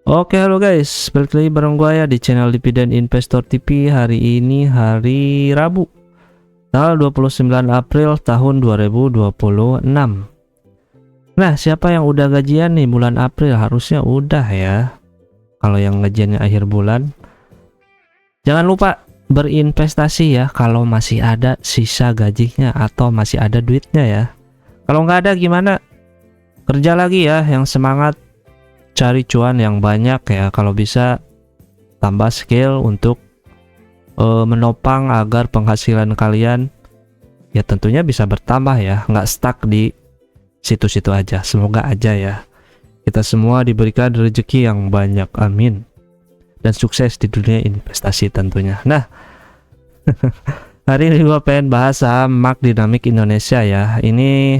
Oke, halo guys, balik lagi bareng gua ya di channel Dividen Investor TV. Hari ini hari Rabu, tanggal 29 April tahun 2026. Nah, siapa yang udah gajian nih bulan April? Harusnya udah ya. Kalau yang gajiannya akhir bulan, jangan lupa berinvestasi ya kalau masih ada sisa gajinya atau masih ada duitnya ya. Kalau nggak ada gimana? Kerja lagi ya, yang semangat. Cari cuan yang banyak ya, kalau bisa tambah skill untuk menopang agar penghasilan kalian ya tentunya bisa bertambah ya, nggak stuck di situ-situ aja. Semoga aja ya kita semua diberikan rezeki yang banyak, amin, dan sukses di dunia investasi tentunya. Nah, hari ini gua pengen bahas saham Mark Dynamics Indonesia ya. Ini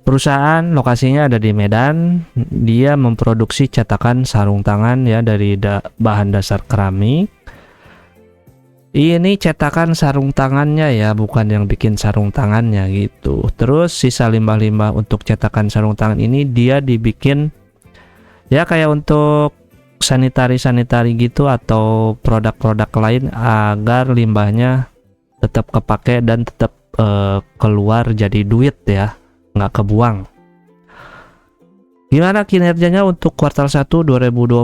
perusahaan lokasinya ada di Medan. Dia memproduksi cetakan sarung tangan ya dari bahan dasar keramik. Ini cetakan sarung tangannya ya, bukan yang bikin sarung tangannya gitu. Terus sisa limbah-limbah untuk cetakan sarung tangan ini dia dibikin ya kayak untuk sanitari gitu atau produk-produk lain agar limbahnya tetap kepake dan tetap keluar jadi duit ya, nggak kebuang. Gimana kinerjanya untuk kuartal 1 2026?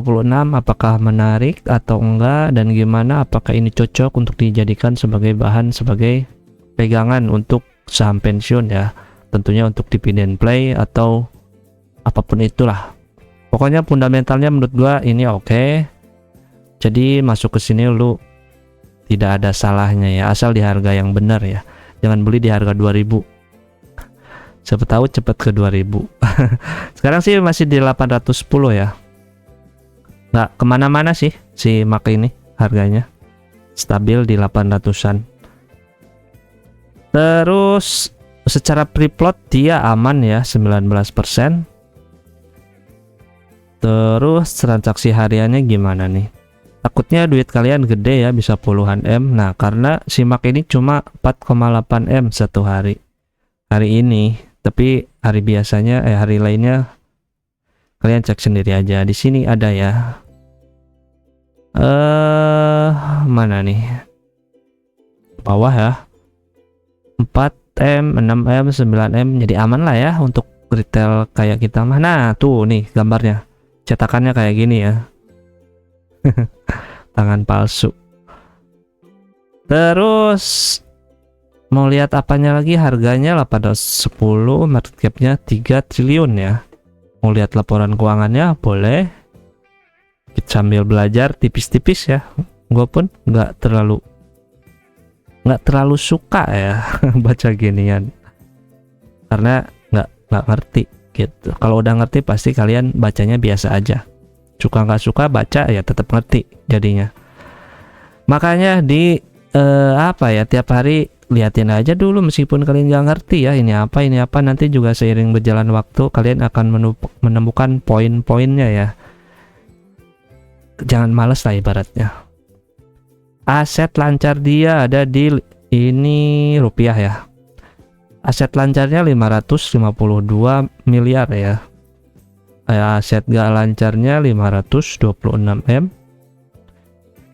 Apakah menarik atau enggak, dan gimana apakah ini cocok untuk dijadikan sebagai bahan, sebagai pegangan untuk saham pensiun ya, tentunya untuk dividen play atau apapun itulah. Pokoknya fundamentalnya menurut gua ini oke. Jadi masuk ke sini lu tidak ada salahnya ya, asal di harga yang benar ya. Jangan beli di harga 2000. Siapa tahu cepet ke 2000. Sekarang sih masih di 810 ya, nggak kemana-mana sih si Mark ini, harganya stabil di 800an. Terus secara free float dia aman ya, 19%. Terus transaksi hariannya gimana nih? Takutnya duit kalian gede ya, bisa puluhan M. Nah, karena si Mark ini cuma 4,8 M satu hari ini. Tapi hari biasanya hari lainnya kalian cek sendiri aja. Di sini ada ya. Mana nih? Bawah ya. 4M, 6M, 9M, jadi aman lah ya untuk retail kayak kita mah. Nah, tuh nih gambarnya. Cetakannya kayak gini ya. Tangan palsu. Terus mau lihat apanya lagi? Harganya 810, market capnya 3 triliun ya. Mau lihat laporan keuangannya boleh. Kita sambil belajar tipis-tipis ya. Gue pun nggak terlalu suka ya baca ginian, karena nggak ngerti gitu. Kalau udah ngerti pasti kalian bacanya biasa aja. Suka nggak suka baca ya tetap ngerti jadinya. Makanya di tiap hari liatin aja dulu meskipun kalian nggak ngerti ya ini apa, nanti juga seiring berjalan waktu kalian akan menemukan poin-poinnya ya. Jangan males lah ibaratnya. Aset lancar dia ada di ini rupiah ya. Aset lancarnya 552 miliar ya. Aset gak lancarnya 526 M.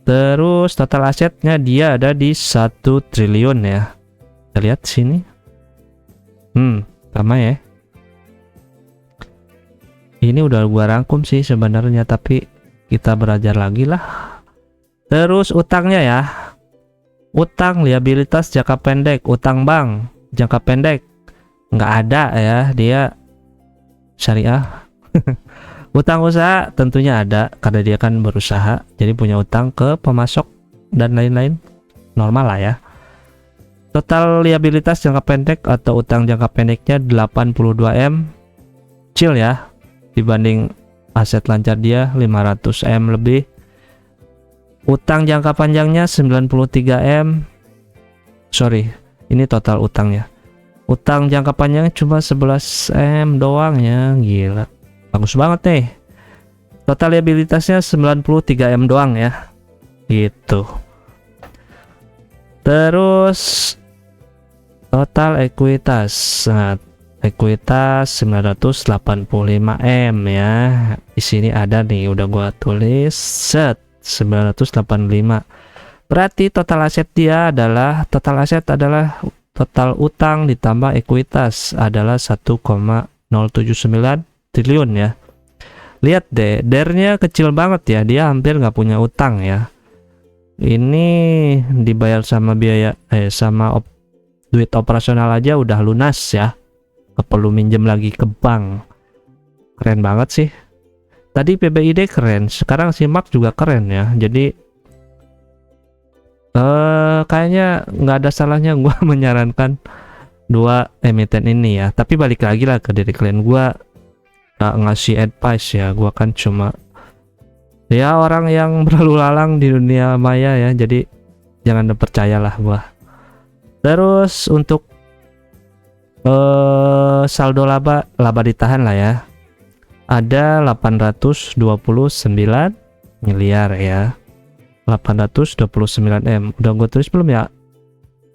Terus total asetnya dia ada di 1 triliun ya. Kita lihat sini. Sama ya. Ini udah gua rangkum sih sebenarnya, tapi kita belajar lagi lah. Terus utangnya ya. Utang liabilitas jangka pendek, utang bank jangka pendek nggak ada ya, dia syariah. Utang usaha tentunya ada karena dia kan berusaha, jadi punya utang ke pemasok dan lain-lain, normal lah ya. Total liabilitas jangka pendek atau utang jangka pendeknya 82 M, chill ya, dibanding aset lancar dia 500 M lebih. Utang jangka panjangnya 93 M. Sorry, ini total utangnya. Utang jangka panjangnya cuma 11 M doang ya, gila. Bagus banget nih. Total liabilitasnya 93 M doang ya. Gitu. Terus total ekuitas. Nah, ekuitas 985M ya. Di sini ada nih, udah gua tulis set 985. Berarti total aset adalah total utang ditambah ekuitas adalah 1,079 triliun ya. Lihat deh, DER-nya kecil banget ya, dia hampir nggak punya utang ya. Ini dibayar sama duit operasional aja udah lunas ya, nggak perlu minjem lagi ke bank. Keren banget sih. Tadi PBID keren, sekarang SIMAK juga keren ya. Jadi kayaknya nggak ada salahnya gua menyarankan dua emiten ini ya. Tapi balik lagi lah ke diri kalian, gua nggak ngasih advice ya. Gua kan cuma ya orang yang berlalu lalang di dunia maya ya. Jadi jangan percayalah gua. Terus untuk saldo laba ditahan lah ya. Ada 829 miliar ya. 829M. Udah gue tulis belum ya?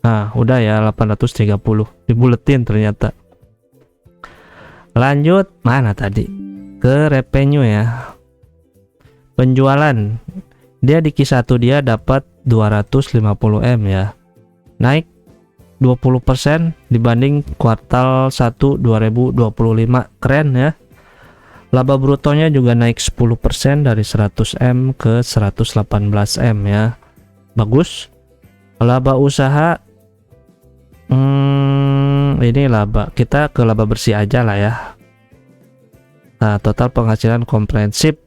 Nah, udah ya, 830. Dibuletin ternyata. Lanjut, mana tadi? Ke revenue ya. Penjualan. Dia di Q1 dia dapat 250M ya. Naik 20% dibanding kuartal 1 2025. Keren ya. Laba brutonya juga naik 10% dari 100M ke 118M ya. Bagus. Laba usaha ini laba, kita ke laba bersih aja lah ya. Nah, total penghasilan komprehensif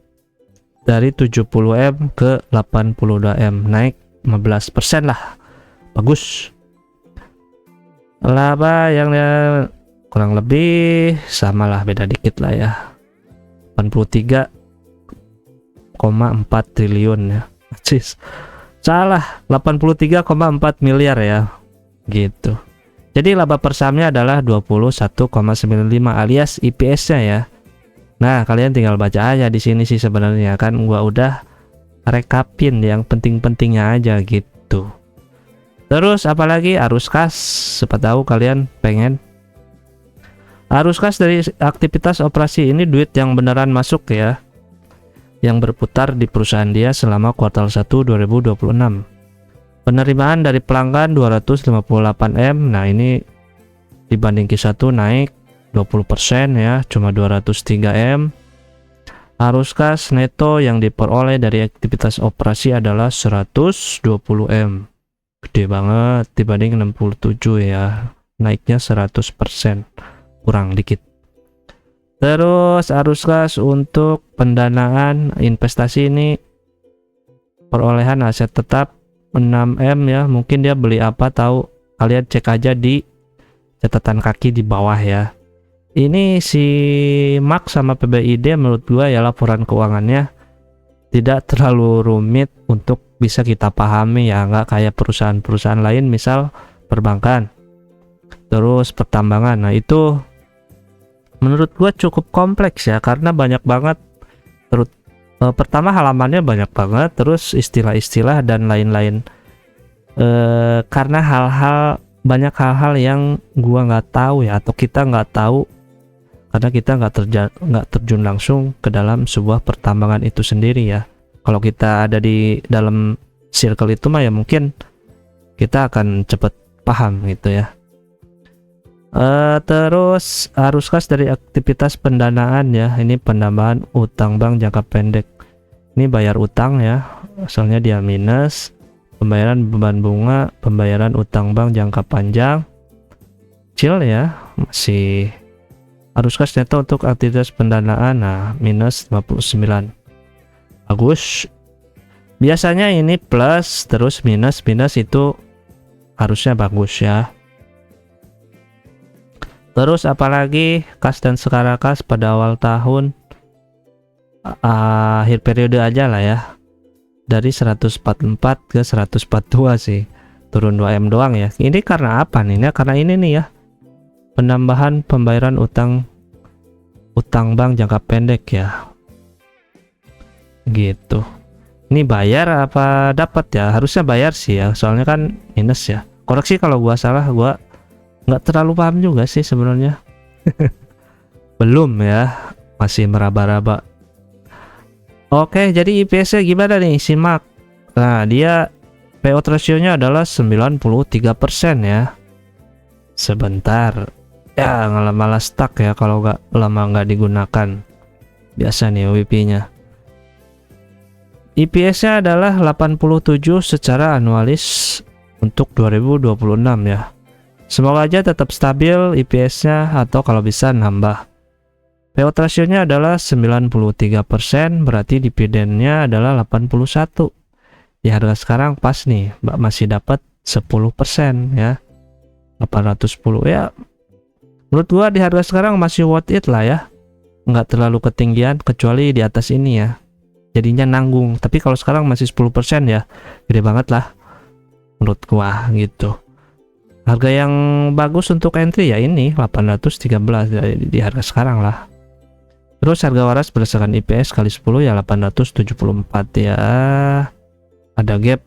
dari 70M ke 82M, naik 15% lah. Bagus. Laba yang kurang lebih sama lah, beda dikit lah ya. 83,4 triliun ya. Salah, 83,4 miliar ya. Gitu. Jadi laba per sahamnya adalah 21,95 alias IPS-nya ya. Nah, kalian tinggal baca aja di sini sih sebenarnya, kan gua udah rekapin yang penting-pentingnya aja gitu. Terus apalagi arus kas, siapa tahu kalian pengen. Arus kas dari aktivitas operasi ini duit yang beneran masuk ya, yang berputar di perusahaan dia selama kuartal 1 2026. Penerimaan dari pelanggan 258M. Nah, ini dibanding Q1 naik 20% ya, cuma 203M. Arus kas neto yang diperoleh dari aktivitas operasi adalah 120M. Gede banget dibanding 67 ya, naiknya 100%. Kurang dikit. Terus arus kas untuk pendanaan investasi ini perolehan aset tetap 6M ya. Mungkin dia beli apa tahu, kalian cek aja di catatan kaki di bawah ya. Ini si MAK sama PBID menurut gua ya laporan keuangannya tidak terlalu rumit untuk bisa kita pahami ya, nggak kayak perusahaan-perusahaan lain misal perbankan, terus pertambangan. Nah, itu menurut gua cukup kompleks ya, karena banyak banget. Pertama halamannya banyak banget, terus istilah-istilah dan lain-lain. Karena banyak hal-hal yang gua nggak tahu ya, atau kita nggak tahu karena kita nggak terjun langsung ke dalam sebuah pertambangan itu sendiri ya. Kalau kita ada di dalam circle itu mah ya mungkin kita akan cepet paham gitu ya. Terus arus kas dari aktivitas pendanaan ya, ini penambahan utang bank jangka pendek. Ini bayar utang ya, asalnya dia minus. Pembayaran beban bunga, pembayaran utang bank jangka panjang, kecil ya, masih. Arus kas neto untuk aktivitas pendanaan, nah minus 59. Bagus. Biasanya ini plus terus minus itu harusnya bagus ya. Terus apalagi kas dan skala kas pada awal tahun, akhir periode aja lah ya, dari 144 ke 142 sih, turun 2M doang ya. Ini karena apa nih? Nah, karena ini nih ya, penambahan pembayaran utang bank jangka pendek ya, gitu. Ini bayar apa dapat ya? Harusnya bayar sih ya, soalnya kan minus ya. Koreksi kalau gua salah, gua nggak terlalu paham juga sih sebenarnya. Belum ya, masih meraba-raba. Oke, jadi EPS-nya gimana nih, simak. Nah, dia payout ratio-nya adalah 93% ya. Sebentar. Ya, malah stuck ya kalau lama nggak digunakan. Biasa nih WP-nya. EPS-nya adalah 87 secara anualis untuk 2026 ya. Semoga aja tetap stabil EPS-nya atau kalau bisa nambah. Payout ratio-nya adalah 93%, berarti dividennya adalah 81. Di harga sekarang pas nih, Mbak masih dapat 10% ya. 810 ya. Menurut gua di harga sekarang masih worth it lah ya. Nggak terlalu ketinggian kecuali di atas ini ya. Jadinya nanggung, tapi kalau sekarang masih 10% ya, gede banget lah menurut gua gitu. Harga yang bagus untuk entry ya ini 813 di harga sekarang lah. Terus harga waras berdasarkan IPS kali 10 ya 874 ya. Ada gap,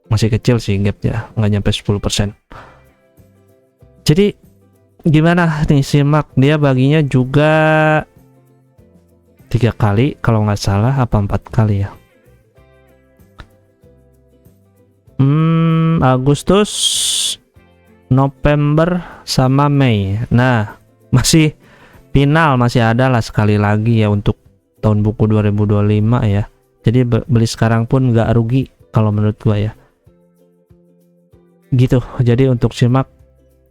masih kecil sih gapnya, nggak nyampe 10%. Jadi gimana nih simak, dia baginya juga 3 kali kalau nggak salah, apa 4 kali ya. Agustus, November sama Mei. Nah, masih final, masih ada lah sekali lagi ya untuk tahun buku 2025 ya. Jadi beli sekarang pun nggak rugi kalau menurut gua ya. Gitu. Jadi untuk simak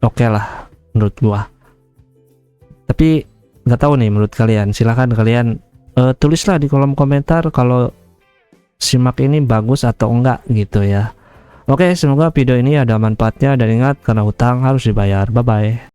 oke lah menurut gua. Tapi nggak tahu nih menurut kalian. Silahkan kalian tulislah di kolom komentar kalau simak ini bagus atau enggak gitu ya. Oke, semoga video ini ada manfaatnya dan ingat karena hutang harus dibayar. Bye bye.